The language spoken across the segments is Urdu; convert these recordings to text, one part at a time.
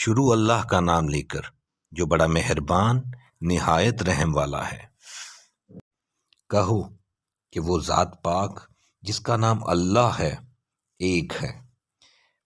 شروع اللہ کا نام لے کر جو بڑا مہربان نہایت رحم والا ہے۔ کہو کہ وہ ذات پاک جس کا نام اللہ ہے ایک ہے،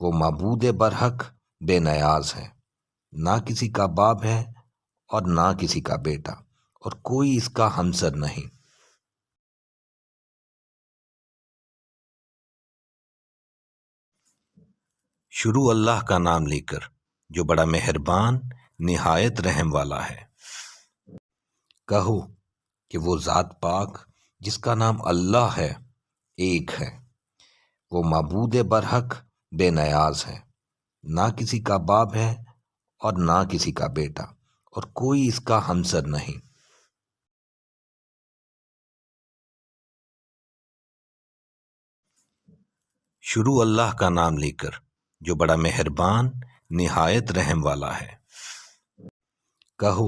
وہ معبود برحق بے نیاز ہے، نہ کسی کا باپ ہے اور نہ کسی کا بیٹا، اور کوئی اس کا ہمسر نہیں۔ شروع اللہ کا نام لے کر جو بڑا مہربان نہایت رحم والا ہے۔ کہو کہ وہ ذات پاک جس کا نام اللہ ہے ایک ہے، وہ معبود برحق بے نیاز ہے، نہ کسی کا باپ ہے اور نہ کسی کا بیٹا، اور کوئی اس کا ہمسر نہیں۔ شروع اللہ کا نام لے کر جو بڑا مہربان نہایت رحم والا ہے۔ کہو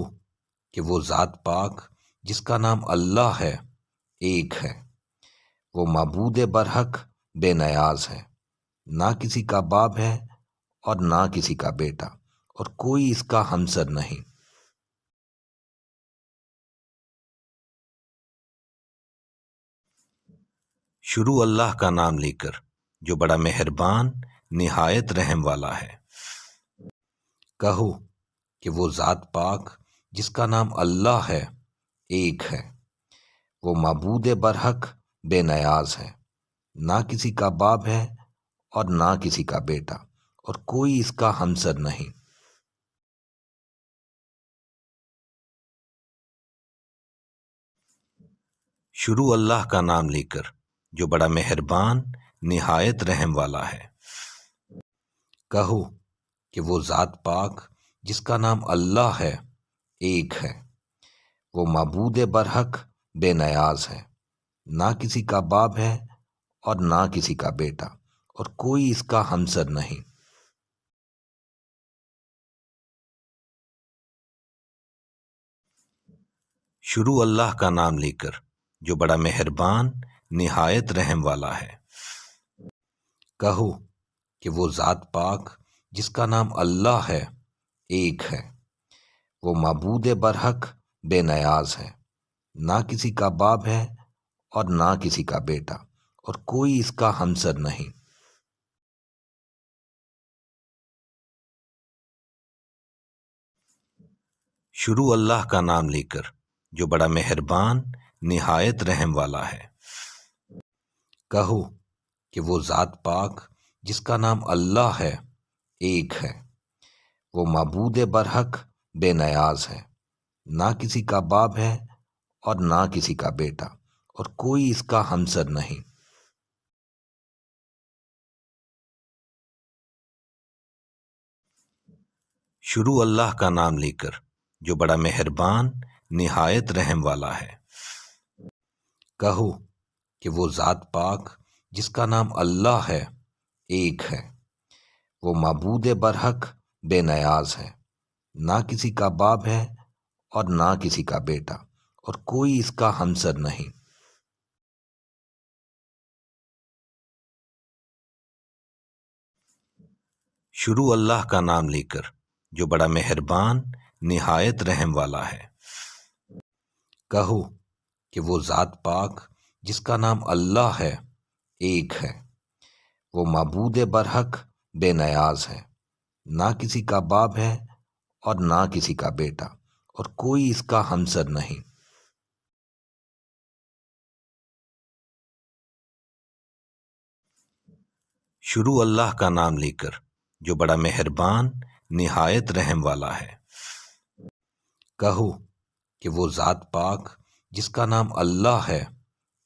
کہ وہ ذات پاک جس کا نام اللہ ہے ایک ہے، وہ معبود برحق بے نیاز ہے، نہ کسی کا باپ ہے اور نہ کسی کا بیٹا، اور کوئی اس کا ہمسر نہیں۔ شروع اللہ کا نام لے کر جو بڑا مہربان نہایت رحم والا ہے۔ کہو کہ وہ ذات پاک جس کا نام اللہ ہے ایک ہے، وہ معبود برحق بے نیاز ہے، نہ کسی کا باپ ہے اور نہ کسی کا بیٹا، اور کوئی اس کا ہمسر نہیں۔ شروع اللہ کا نام لے کر جو بڑا مہربان نہایت رحم والا ہے۔ کہو کہ وہ ذات پاک جس کا نام اللہ ہے ایک ہے، وہ معبود برحق بے نیاز ہے، نہ کسی کا باپ ہے اور نہ کسی کا بیٹا، اور کوئی اس کا ہمسر نہیں۔ شروع اللہ کا نام لے کر جو بڑا مہربان نہایت رحم والا ہے۔ کہو کہ وہ ذات پاک جس کا نام اللہ ہے ایک ہے، وہ معبود برحق بے نیاز ہے، نہ کسی کا باپ ہے اور نہ کسی کا بیٹا، اور کوئی اس کا ہمسر نہیں۔ شروع اللہ کا نام لے کر جو بڑا مہربان نہایت رحم والا ہے۔ کہو کہ وہ ذات پاک جس کا نام اللہ ہے ایک ہے، وہ معبود برحق بے نیاز ہے، نہ کسی کا باپ ہے اور نہ کسی کا بیٹا، اور کوئی اس کا ہمسر نہیں۔ شروع اللہ کا نام لے کر جو بڑا مہربان نہایت رحم والا ہے۔ کہو کہ وہ ذات پاک جس کا نام اللہ ہے ایک ہے، وہ معبود برحق بے نیاز ہے، نہ کسی کا باپ ہے اور نہ کسی کا بیٹا، اور کوئی اس کا ہمسر نہیں۔ شروع اللہ کا نام لے کر جو بڑا مہربان نہایت رحم والا ہے۔ کہو کہ وہ ذات پاک جس کا نام اللہ ہے ایک ہے، وہ معبود برحق بے نیاز ہے، نہ کسی کا باپ ہے اور نہ کسی کا بیٹا، اور کوئی اس کا ہمسر نہیں۔ شروع اللہ کا نام لے کر جو بڑا مہربان نہایت رحم والا ہے۔ کہو کہ وہ ذات پاک جس کا نام اللہ ہے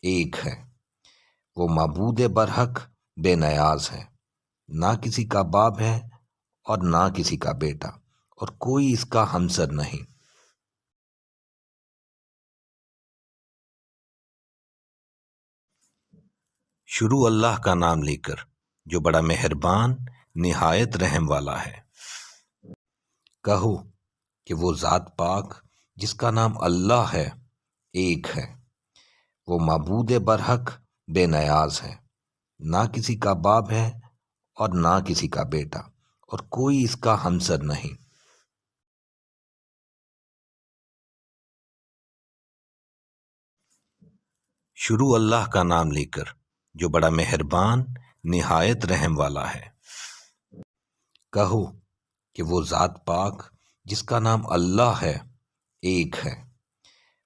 ایک ہے، وہ معبود برحق بے نیاز ہے، نہ کسی کا باپ ہے اور نہ کسی کا بیٹا، اور کوئی اس کا ہمسر نہیں۔ شروع اللہ کا نام لے کر جو بڑا مہربان نہایت رحم والا ہے۔ کہو کہ وہ ذات پاک جس کا نام اللہ ہے ایک ہے، وہ معبود برحق بے نیاز ہے، نہ کسی کا باپ ہے اور نہ کسی کا بیٹا، اور کوئی اس کا ہمسر نہیں۔ شروع اللہ کا نام لے کر جو بڑا مہربان نہایت رحم والا ہے۔ کہو کہ وہ ذات پاک جس کا نام اللہ ہے ایک ہے،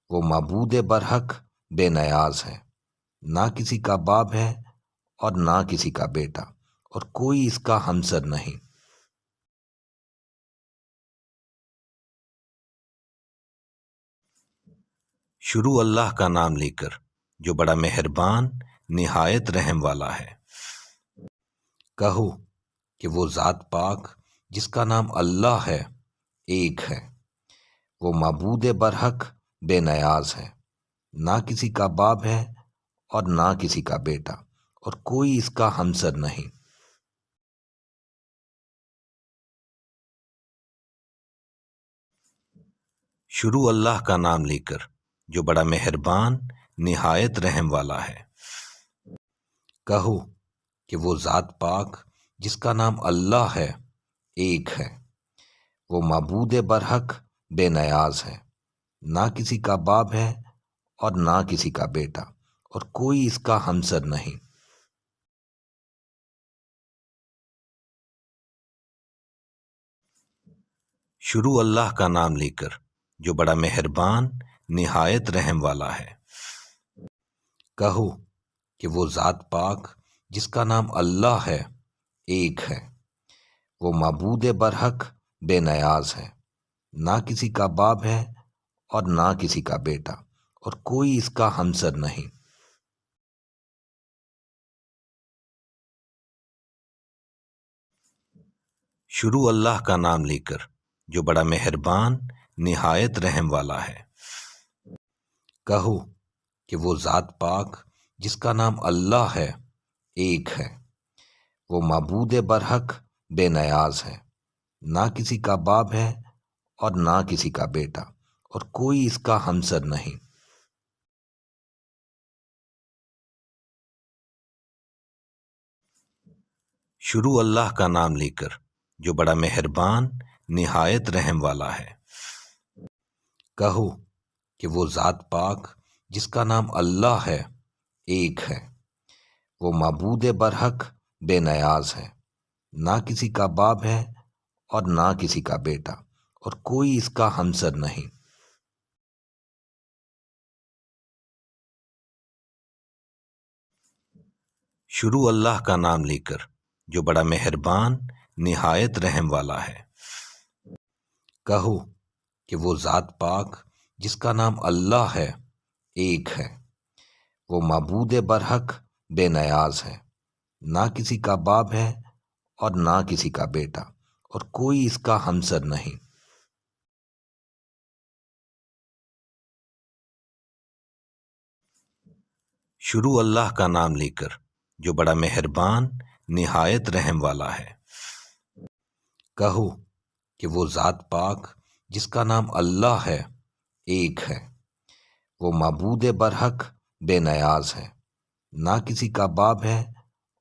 وہ معبود برحق بے نیاز ہے، نہ کسی کا باپ ہے اور نہ کسی کا بیٹا، اور کوئی اس کا ہمسر نہیں۔ شروع اللہ کا نام لے کر جو بڑا مہربان نہایت رحم والا ہے۔ کہو کہ وہ ذات پاک جس کا نام اللہ ہے ایک ہے، وہ معبود برحق بے نیاز ہے، نہ کسی کا باپ ہے اور نہ کسی کا بیٹا، اور کوئی اس کا ہمسر نہیں۔ شروع اللہ کا نام لے کر جو بڑا مہربان نہایت رحم والا ہے۔ کہو کہ وہ ذات پاک جس کا نام اللہ ہے ایک ہے، وہ معبود برحق بے نیاز ہے، نہ کسی کا باپ ہے اور نہ کسی کا بیٹا، اور کوئی اس کا ہمسر نہیں۔ شروع اللہ کا نام لے کر جو بڑا مہربان نہایت رحم والا ہے۔ کہو کہ وہ ذات پاک جس کا نام اللہ ہے ایک ہے، وہ معبود برحق بے نیاز ہے، نہ کسی کا باپ ہے اور نہ کسی کا بیٹا، اور کوئی اس کا ہمسر نہیں۔ شروع اللہ کا نام لے کر جو بڑا مہربان نہایت رحم والا ہے۔ کہو کہ وہ ذات پاک جس کا نام اللہ ہے ایک ہے، وہ معبود برحق بے نیاز ہے، نہ کسی کا باپ ہے اور نہ کسی کا بیٹا، اور کوئی اس کا ہمسر نہیں۔ شروع اللہ کا نام لے کر جو بڑا مہربان نہایت رحم والا ہے۔ کہو کہ وہ ذات پاک جس کا نام اللہ ہے ایک ہے، وہ معبود برحق بے نیاز ہے، نہ کسی کا باپ ہے اور نہ کسی کا بیٹا، اور کوئی اس کا ہمسر نہیں۔ شروع اللہ کا نام لے کر جو بڑا مہربان نہایت رحم والا ہے۔ کہو کہ وہ ذات پاک جس کا نام اللہ ہے ایک ہے، وہ معبود برحق بے نیاز ہے، نہ کسی کا باپ ہے اور نہ کسی کا بیٹا، اور کوئی اس کا ہمسر نہیں۔ شروع اللہ کا نام لے کر جو بڑا مہربان نہایت رحم والا ہے۔ کہو کہ وہ ذات پاک جس کا نام اللہ ہے ایک ہے، وہ معبود برحق بے نیاز ہے، نہ کسی کا باپ ہے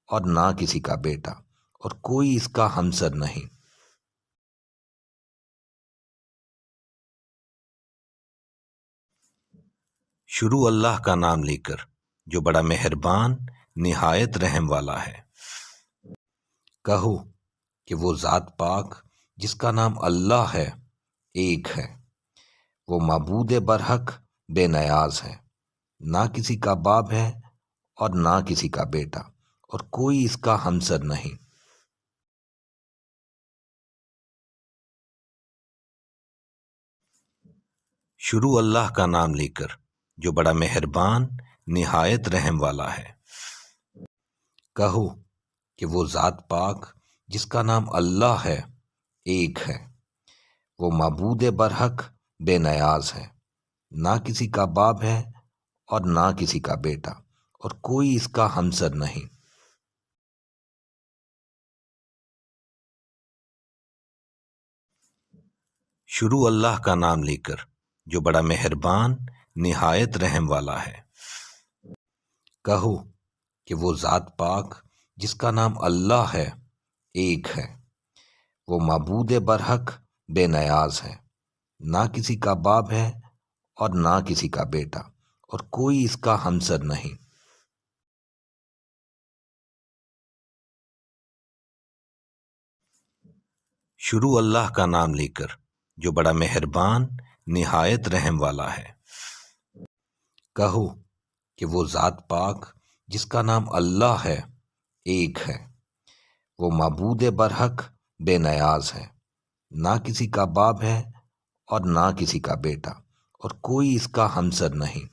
اور نہ کسی کا بیٹا، اور کوئی اس کا ہمسر نہیں۔ شروع اللہ کا نام لے کر جو بڑا مہربان نہایت رحم والا ہے۔ کہو کہ وہ ذات پاک جس کا نام اللہ ہے ایک ہے، وہ معبود برحق بے نیاز ہے، نہ کسی کا باپ ہے اور نہ کسی کا بیٹا، اور کوئی اس کا ہمسر نہیں۔ شروع اللہ کا نام لے کر جو بڑا مہربان نہایت رحم والا ہے۔ کہو کہ وہ ذات پاک جس کا نام اللہ ہے ایک ہے، وہ معبود برحق بے نیاز ہے، نہ کسی کا باپ ہے اور نہ کسی کا بیٹا، اور کوئی اس کا ہمسر نہیں۔ شروع اللہ کا نام لے کر جو بڑا مہربان نہایت رحم والا ہے۔ کہو کہ وہ ذات پاک جس کا نام اللہ ہے ایک ہے، وہ معبود برحق بے نیاز ہے، نہ کسی کا باپ ہے اور نہ کسی کا بیٹا، اور کوئی اس کا ہمسر نہیں۔ شروع اللہ کا نام لے کر جو بڑا مہربان نہایت رحم والا ہے۔ کہو کہ وہ ذات پاک جس کا نام اللہ ہے ایک ہے، وہ معبود برحق بے نیاز ہے، نہ کسی کا باپ ہے اور نہ کسی کا بیٹا، اور کوئی اس کا ہمسر نہیں۔